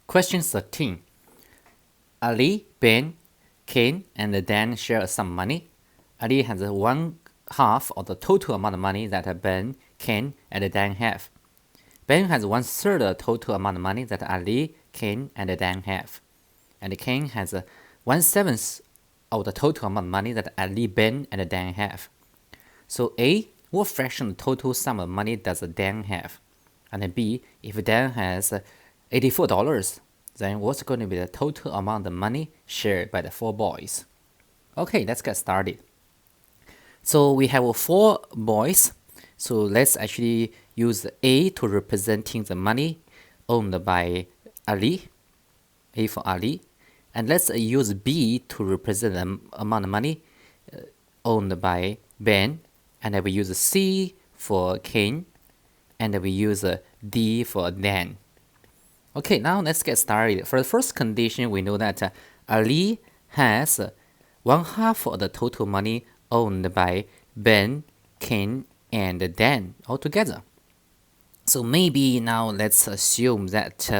Question 13. Ali, Ben, Ken, and Dan share some money. Ali has one half of the total amount of money that Ben, Ken, and Dan have. Ben has 1/3 of the total amount of money that Ali, Ken, and Dan have. And Ken has 1/7 of the total amount of money that Ali, Ben, and Dan have. So A, what fraction of the total sum of money does Dan have? And B, if Dan has $84, then what's going to be the total amount of money shared by the 4 boys? Okay, let's get started. So we have 4 boys. So let's actually use A to representing the money owned by Ali, A for Ali. And let's use B to represent the amount of money owned by Ben. And then we use C for Ken. And then we use D for Dan. Okay, now let's get started. For the first condition, we know that Ali has 1/2 of the total money owned by Ben, Ken, and Dan altogether. So maybe now let's assume that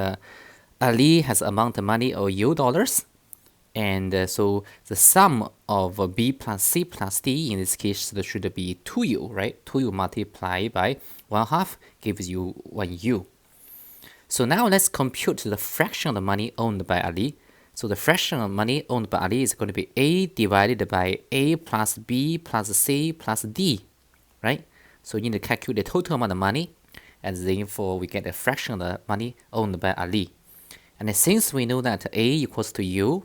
Ali has amount of money of $U, and so the sum of B plus C plus D in this case should be 2U, right? 2U multiplied by 1/2 gives you 1U. So now let's compute the fraction of the money owned by Ali. So the fraction of money owned by Ali is going to be A divided by A plus B plus C plus D, right? So you need to calculate the total amount of money, and therefore we get the fraction of the money owned by Ali. And since we know that A equals to U,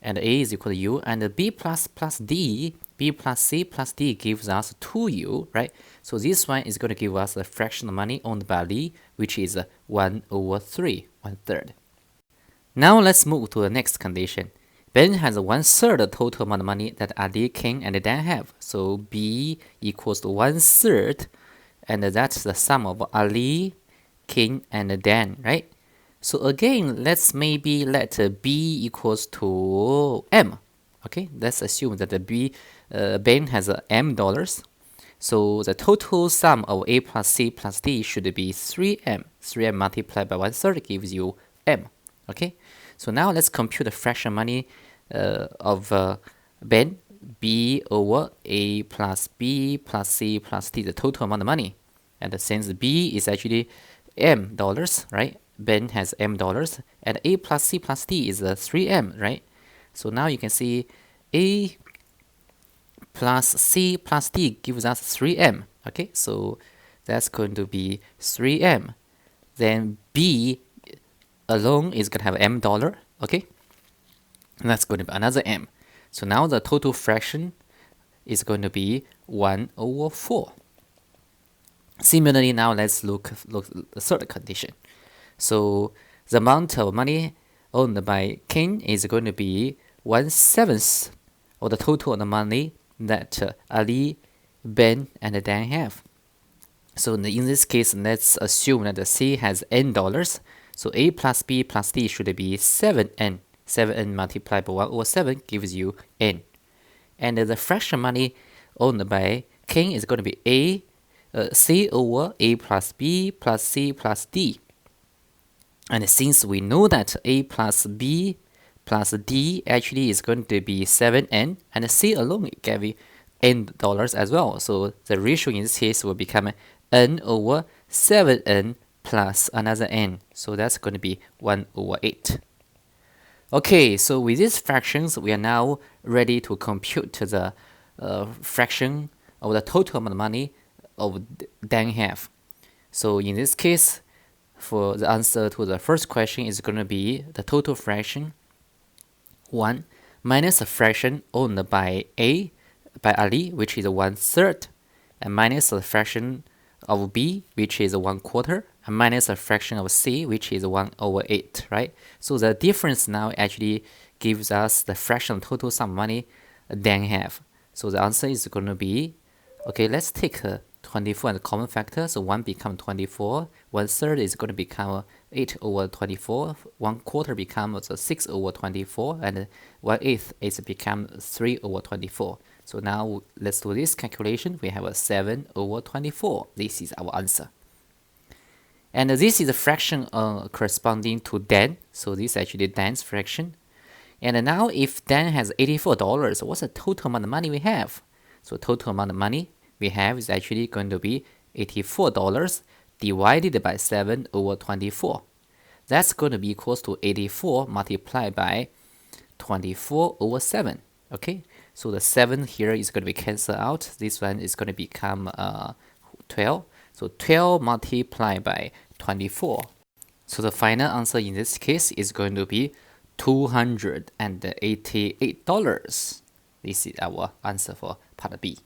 and A is equal to U, and B plus D, B plus C plus D gives us 2U, right? So this one is going to give us the fraction of money owned by Ali, which is 1/3, 1/3. Now let's move to the next condition. Ben has 1/3 the total amount of money that Ali, Ken, and Dan have. So B equals to 1/3, and that's the sum of Ali, Ken, and Dan, right? So again, let's maybe let B equals to M. Okay, let's assume that Ben has $M. So the total sum of A plus C plus D should be 3M. 3M multiplied by 1/3 gives you M. Okay, so now let's compute the fraction money of Ben, B over A plus B plus C plus D, the total amount of money. And since B is actually $M, right? Ben has $M, and A plus C plus D is 3M, right? So now you can see A plus C plus D gives us 3M. Okay, so that's going to be 3M. Then B alone is going to have $M, okay? And that's going to be another M. So now the total fraction is going to be 1/4. Similarly, now let's look at the third condition. So the amount of money owned by Ken is going to be 1/7 of the total of the money that Ali, Ben, and Dan have. So in this case, let's assume that the C has $N. So A plus B plus D should be 7N. 7N multiplied by 1/7 gives you N. And the fraction money owned by Ken is going to be C over A plus B plus C plus D. And since we know that A plus B plus D actually is going to be 7N, and C alone can be $N as well. So the ratio in this case will become N over 7N plus another N. So that's going to be 1/8. Okay, so with these fractions, we are now ready to compute the fraction of the total amount of money of Dan have. So in this case, for the answer to the first question is going to be the total fraction 1 minus the fraction owned by Ali, which is 1/3, and minus the fraction of B, which is 1/4, and minus the fraction of C, which is 1/8, right? So the difference now actually gives us the fraction of total sum of money Dan have. So the answer is going to be, okay, let's take 24 as a common factor. So 1 becomes 24, 1/3 is going to become 8/24, 1/4 becomes 6/24, and 1/8 is become 3/24. So now let's do this calculation. We have a 7/24. This is our answer. And this is a fraction corresponding to Dan. So this is actually Dan's fraction. And now if Dan has $84, what's the total amount of money we have? So total amount of money we have is actually going to be $84 divided by 7 over 24. That's going to be equals to 84 multiplied by 24 over 7. Okay, so the 7 here is going to be cancelled out. This one is going to become 12. So 12 multiplied by 24. So the final answer in this case is going to be $288. This is our answer for part B.